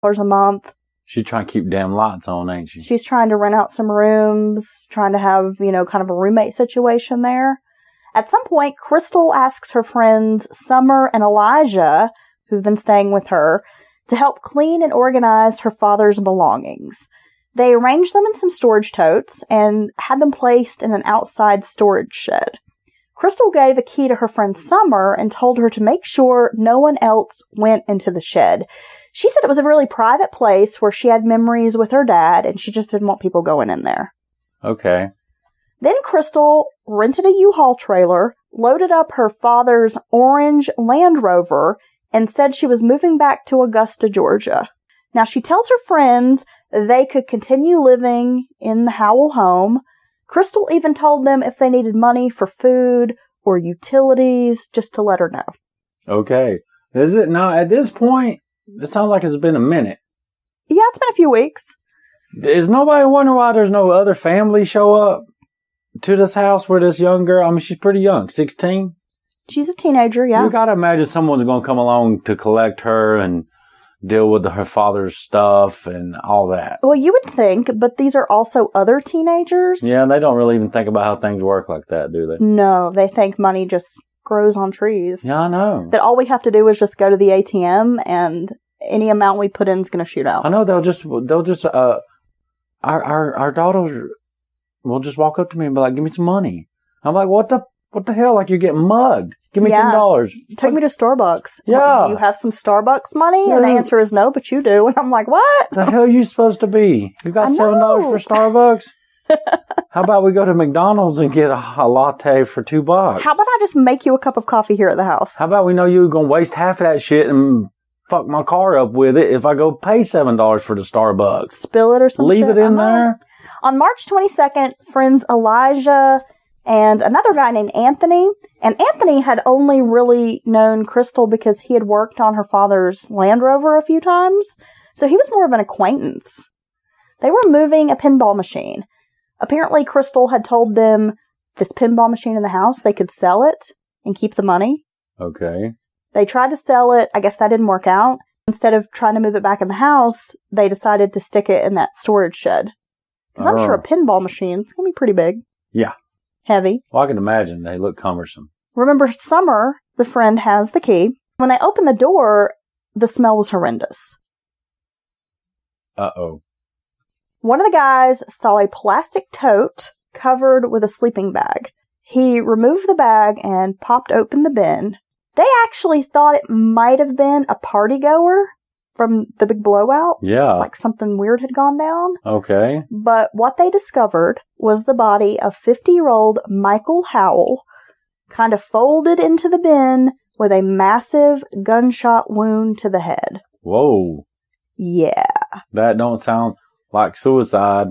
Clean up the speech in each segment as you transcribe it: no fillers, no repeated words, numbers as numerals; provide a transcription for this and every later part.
a month. She's trying to keep damn lights on, ain't she? She's trying to rent out some rooms, trying to have, kind of a roommate situation there. At some point, Crystal asks her friends Summer and Elijah, who've been staying with her, to help clean and organize her father's belongings. They arranged them in some storage totes and had them placed in an outside storage shed. Crystal gave a key to her friend Summer and told her to make sure no one else went into the shed. She said it was a really private place where she had memories with her dad, and she just didn't want people going in there. Okay. Then Crystal rented a U-Haul trailer, loaded up her father's orange Land Rover, and said she was moving back to Augusta, Georgia. Now, she tells her friends they could continue living in the Howell home. Crystal even told them if they needed money for food or utilities, just to let her know. Okay. Is it now at this point? It sounds like it's been a minute. Yeah, it's been a few weeks. Is nobody wondering why there's no other family show up to this house where this young girl, I mean, she's pretty young, 16? She's a teenager, yeah. You gotta imagine someone's gonna come along to collect her and deal with her father's stuff and all that. Well, you would think, but these are also other teenagers. Yeah, they don't really even think about how things work like that, do they? No, they think money just grows on trees. Yeah, I know. That all we have to do is just go to the ATM and any amount we put in is going to shoot out. I know they'll just our daughters will just walk up to me and be like, "Give me some money." I'm like, "What the hell? Like you're getting mugged? Give me $10." Take me to Starbucks. Yeah. Do you have some Starbucks money? Yeah. And the answer is no, but you do. And I'm like, what? The hell are you supposed to be? You got $7 for Starbucks? How about we go to McDonald's and get a latte for $2? How about I just make you a cup of coffee here at the house? How about we know you're going to waste half of that shit and fuck my car up with it if I go pay $7 for the Starbucks? Spill it or something. Leave it in there. On March 22nd, friends Elijah and another guy named Anthony. And Anthony had only really known Crystal because he had worked on her father's Land Rover a few times. So he was more of an acquaintance. They were moving a pinball machine. Apparently, Crystal had told them this pinball machine in the house, they could sell it and keep the money. Okay. They tried to sell it. I guess that didn't work out. Instead of trying to move it back in the house, they decided to stick it in that storage shed. Because I'm sure a pinball machine, it's going to be pretty big. Yeah. Heavy. Well, I can imagine they look cumbersome. Remember, Summer, the friend, has the key. When they opened the door, the smell was horrendous. Uh-oh. One of the guys saw a plastic tote covered with a sleeping bag. He removed the bag and popped open the bin. They actually thought it might have been a party goer from the big blowout. Yeah. Like something weird had gone down. Okay. But what they discovered was the body of 50-year-old Michael Howell, kind of folded into the bin with a massive gunshot wound to the head. Whoa. Yeah. That don't sound like suicide.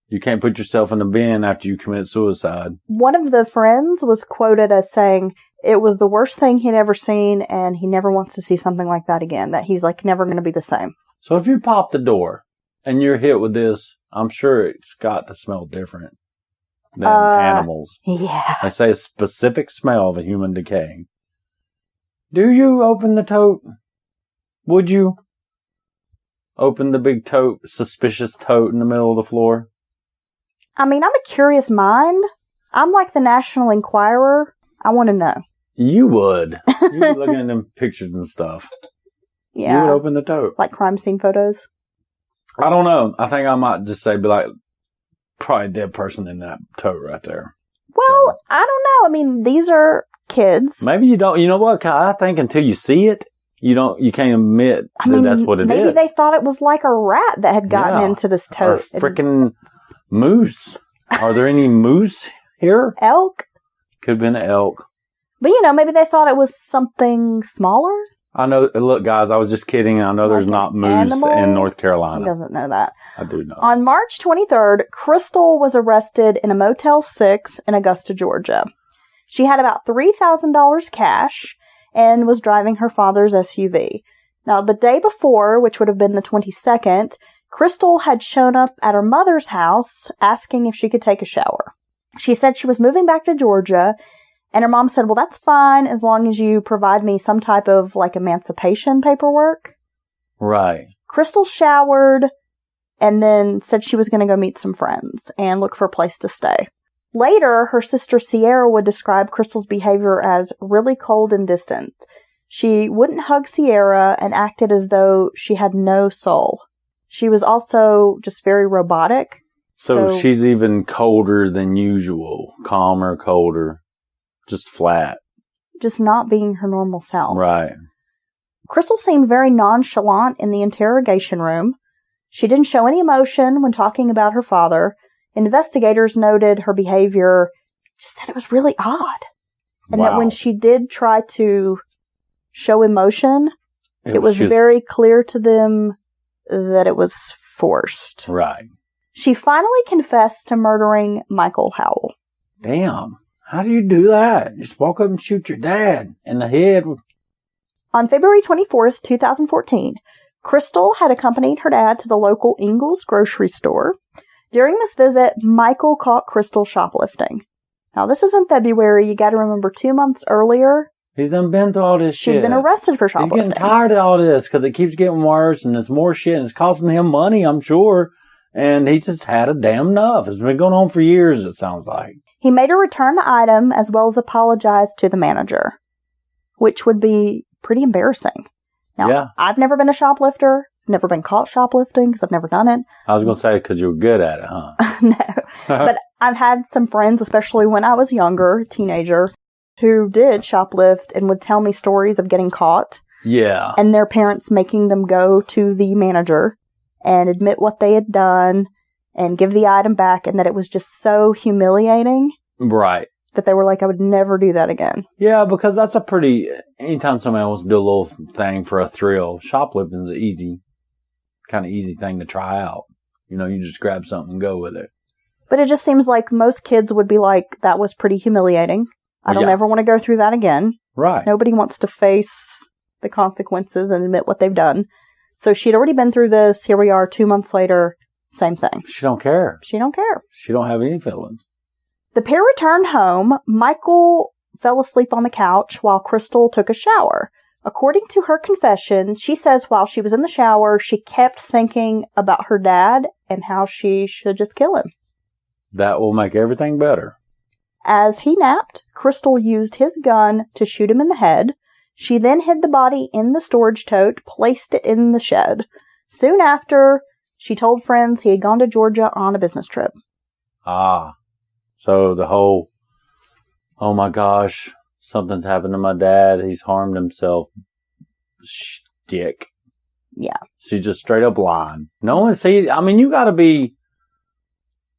You can't put yourself in the bin after you commit suicide. One of the friends was quoted as saying it was the worst thing he'd ever seen and he never wants to see something like that again, that he's like never going to be the same. So if you pop the door and you're hit with this, I'm sure it's got to smell different than animals. Yeah. They say a specific smell of a human decaying. Do you open the tote? Would you open the big tote, suspicious tote in the middle of the floor? I mean, I'm a curious mind. I'm like the National Enquirer. I want to know. You would. You'd be looking at them pictures and stuff. Yeah. You would open the tote. Like crime scene photos? I don't know. I think I might just say, be like, probably a dead person in that tote right there. Well, So, I don't know. I mean, these are kids. maybe you don't. You know what, Kai? I think until you see it, you can't admit that that's what it is. Maybe they thought it was like a rat that had gotten into this Or tote. freaking moose. Are there any moose here? Elk. Could have been an elk. But, maybe they thought it was something smaller. I know. Look, guys, I was just kidding. I know there's Like not an moose animal? in North He Carolina. doesn't know that. I do know. On March 23rd, Crystal was arrested in a Motel 6 in Augusta, Georgia. She had about $3,000 cash and was driving her father's SUV. Now, the day before, which would have been the 22nd, Crystal had shown up at her mother's house asking if she could take a shower. She said she was moving back to Georgia, and her mom said, well, that's fine as long as you provide me some type of, like, emancipation paperwork. Right. Crystal showered and then said she was going to go meet some friends and look for a place to stay. Later, her sister Sierra would describe Crystal's behavior as really cold and distant. She wouldn't hug Sierra and acted as though she had no soul. She was also just very robotic. So she's even colder than usual. Calmer, colder. Just flat. Just not being her normal self. Right. Crystal seemed very nonchalant in the interrogation room. She didn't show any emotion when talking about her father. Investigators noted her behavior, just said it was really odd. And that when she did try to show emotion, it was very clear to them that it was forced. Right. She finally confessed to murdering Michael Howell. Damn. How do you do that? Just walk up and shoot your dad in the head. On February 24th, 2014, Crystal had accompanied her dad to the local Ingles grocery store. During this visit, Michael caught Crystal shoplifting. Now, this is in February. You got to remember 2 months earlier. He's done been through all this shit. She'd been arrested for shoplifting. He's getting tired of all this because it keeps getting worse and it's more shit and it's costing him money, I'm sure. And he just had a damn enough. It's been going on for years, it sounds like. He made her return the item as well as apologize to the manager, which would be pretty embarrassing. Now, I've never been a shoplifter, never been caught shoplifting because I've never done it. I was going to say because you were good at it, huh? No. But I've had some friends, especially when I was younger, teenager, who did shoplift and would tell me stories of getting caught. Yeah. And their parents making them go to the manager and admit what they had done and give the item back, and that it was just so humiliating. Right. That they were like, I would never do that again. Yeah, because that's anytime somebody wants to do a little thing for a thrill, shoplifting's an kind of easy thing to try out. You know, you just grab something and go with it. But it just seems like most kids would be like, that was pretty humiliating. I don't ever want to go through that again. Right. Nobody wants to face the consequences and admit what they've done. So she'd already been through this. Here we are 2 months later. Same thing. She don't care. She don't care. She don't have any feelings. The pair returned home. Michael fell asleep on the couch while Crystal took a shower. According to her confession, she says while she was in the shower, she kept thinking about her dad and how she should just kill him. That will make everything better. As he napped, Crystal used his gun to shoot him in the head. She then hid the body in the storage tote, placed it in the shed. Soon after, she told friends he had gone to Georgia on a business trip. Ah. So the whole, oh my gosh, something's happened to my dad, he's harmed himself, shtick. Yeah. She's just straight up lying. No one you gotta be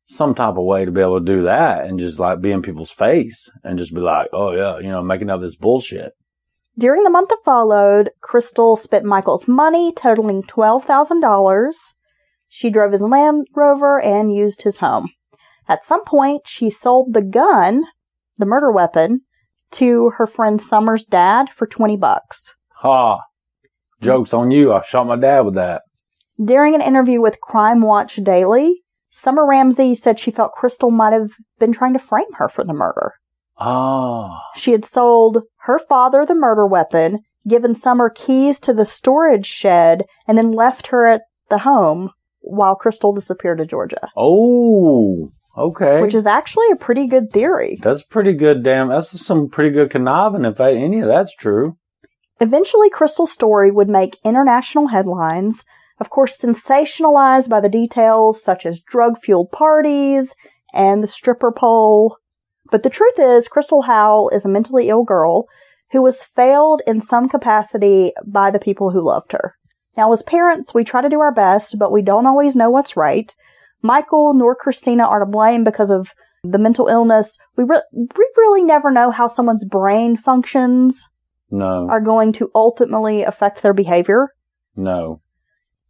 some type of way to be able to do that and just like be in people's face and just be like, oh yeah, making up this bullshit. During the month that followed, Crystal spent Michael's money, totaling $12,000. She drove his Land Rover and used his home. At some point, she sold the gun, the murder weapon, to her friend Summer's dad for $20. Ha! Joke's on you. I shot my dad with that. During an interview with Crime Watch Daily, Summer Ramsey said she felt Crystal might have been trying to frame her for the murder. Ah. She had sold her father the murder weapon, given Summer keys to the storage shed, and then left her at the home while Crystal disappeared to Georgia. Oh, okay. Which is actually a pretty good theory. That's pretty good, that's some pretty good conniving if any of that's true. Eventually, Crystal's story would make international headlines, of course sensationalized by the details such as drug-fueled parties and the stripper pole. But the truth is, Crystal Howell is a mentally ill girl who was failed in some capacity by the people who loved her. Now, as parents, we try to do our best, but we don't always know what's right. Michael nor Christina are to blame because of the mental illness. We really never know how someone's brain functions are going to ultimately affect their behavior. No.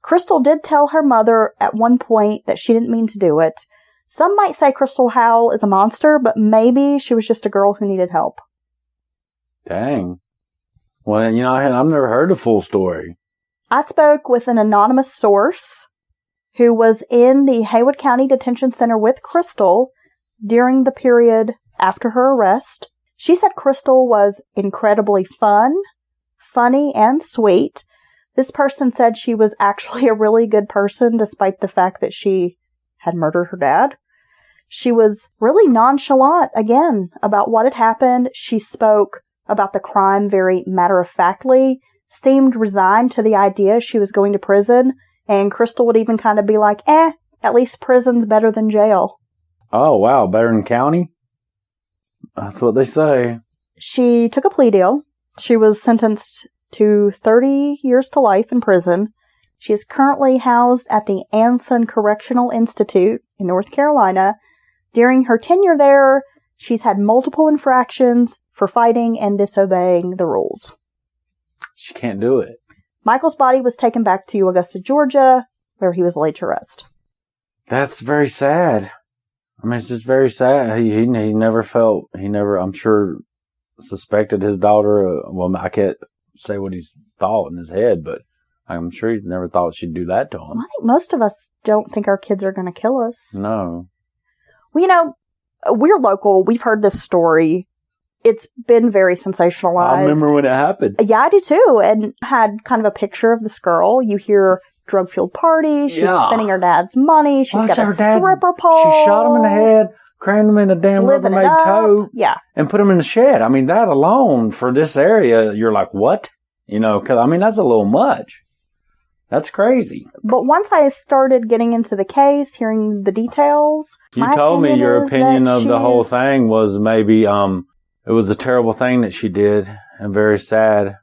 Crystal did tell her mother at one point that she didn't mean to do it. Some might say Crystal Howell is a monster, but maybe she was just a girl who needed help. Dang. Well, I've never heard the full story. I spoke with an anonymous source who was in the Haywood County Detention Center with Crystal during the period after her arrest. She said Crystal was incredibly funny, and sweet, This person said she was actually a really good person despite the fact that she had murdered her dad. She was really nonchalant, again, about what had happened. She spoke about the crime very matter-of-factly, seemed resigned to the idea she was going to prison, and Crystal would even kind of be like, at least prison's better than jail. Oh, wow, better than county? That's what they say. She took a plea deal. She was sentenced to 30 years to life in prison. She is currently housed at the Anson Correctional Institute in North Carolina. During her tenure there, she's had multiple infractions for fighting and disobeying the rules. She can't do it. Michael's body was taken back to Augusta, Georgia, where he was laid to rest. That's very sad. I mean, it's just very sad. He never felt, I'm sure, suspected his daughter. Well, I can't say what he's thought in his head, but I'm sure he never thought she'd do that to him. Well, I think most of us don't think our kids are going to kill us. No. Well, we're local. We've heard this story. It's been very sensationalized. I remember when it happened. Yeah, I do too. And had kind of a picture of this girl. You hear drug-fueled parties. She's spending her dad's money. She's got a stripper pole. She shot him in the head, crammed him in a damn Rubbermaid tote, and put him in the shed. I mean, that alone for this area, you're like, what? Because, I mean, that's a little much. That's crazy. But once I started getting into the case, hearing the details, you told me your opinion of the whole thing was maybe it was a terrible thing that she did and very sad.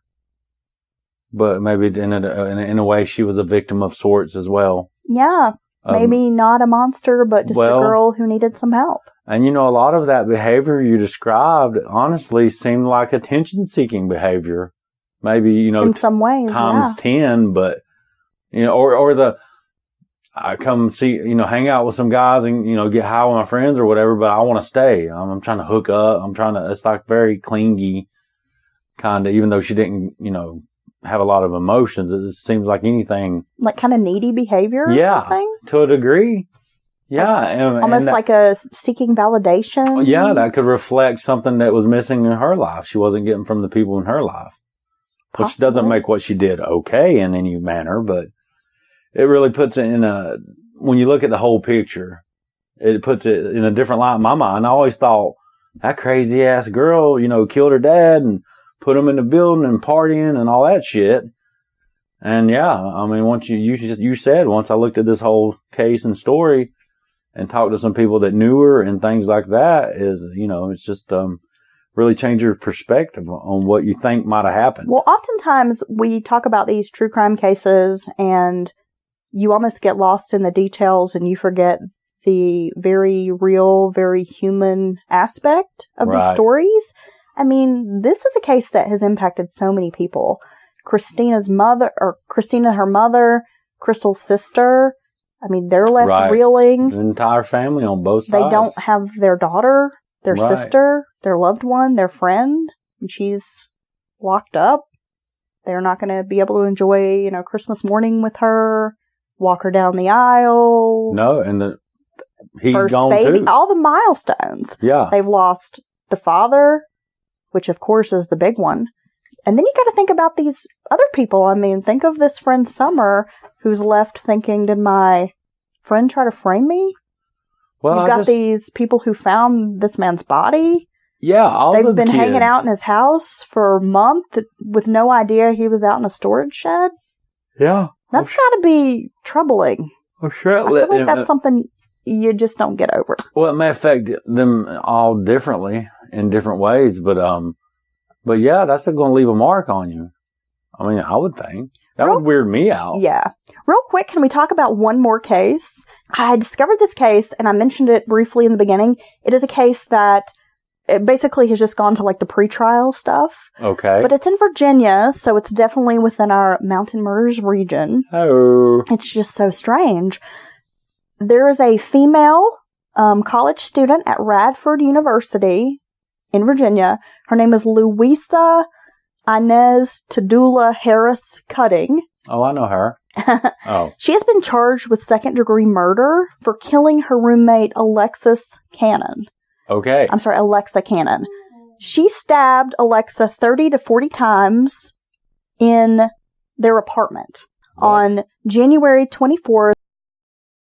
But maybe in a way she was a victim of sorts as well. Yeah. Maybe not a monster, but just a girl who needed some help. And a lot of that behavior you described honestly seemed like attention-seeking behavior. Maybe, in some ways, times 10, but I come see, hang out with some guys and, get high with my friends or whatever, but I want to stay. I'm trying to hook up. It's like very clingy kind of, even though she didn't, have a lot of emotions. It seems like anything. Like kind of needy behavior or something? To a degree. Yeah. Almost like a seeking validation. Yeah, that could reflect something that was missing in her life. She wasn't getting from the people in her life. Possibly. Which doesn't make what she did okay in any manner, but it really puts it when you look at the whole picture, it puts it in a different light in my mind. I always thought, that crazy ass girl, killed her dad and put him in the building and partying and all that shit. And yeah, I mean, once you said, once I looked at this whole case and story and talked to some people that knew her and things like that, it's just, really change your perspective on what you think might have happened. Well, oftentimes we talk about these true crime cases and you almost get lost in the details and you forget the very real, very human aspect of these stories. I mean, this is a case that has impacted so many people. Christina, her mother, Crystal's sister. I mean, they're left reeling. The entire family on both sides. They don't have their daughter, their sister, their loved one, their friend, and she's locked up. They're not going to be able to enjoy, Christmas morning with her, walk her down the aisle. No, and he's first gone baby, too. All the milestones. Yeah. They've lost the father, which of course is the big one. And then you got to think about these other people. I mean, think of this friend Summer who's left thinking, did my friend try to frame me? Well, you've got these people who found this man's body. Yeah, they've been hanging out in his house for a month with no idea he was out in a storage shed. Yeah. That's got to be troubling. Well, sure. I feel like that's something you just don't get over. Well, it may affect them all differently in different ways, but yeah, that's going to leave a mark on you. I mean, I would think. That would weird me out. Yeah. Real quick, can we talk about one more case? I discovered this case, and I mentioned it briefly in the beginning. It is a case that it basically has just gone to like the pretrial stuff. Okay. But it's in Virginia, so it's definitely within our mountain murders region. Oh. It's just so strange. There is a female college student at Radford University in Virginia. Her name is Louisa Inez Tadula Harris Cutting. Oh, I know her. Oh. She has been charged with second-degree murder for killing her roommate Alexa Cannon. Okay. She stabbed Alexa 30 to 40 times in their apartment What? on January 24th,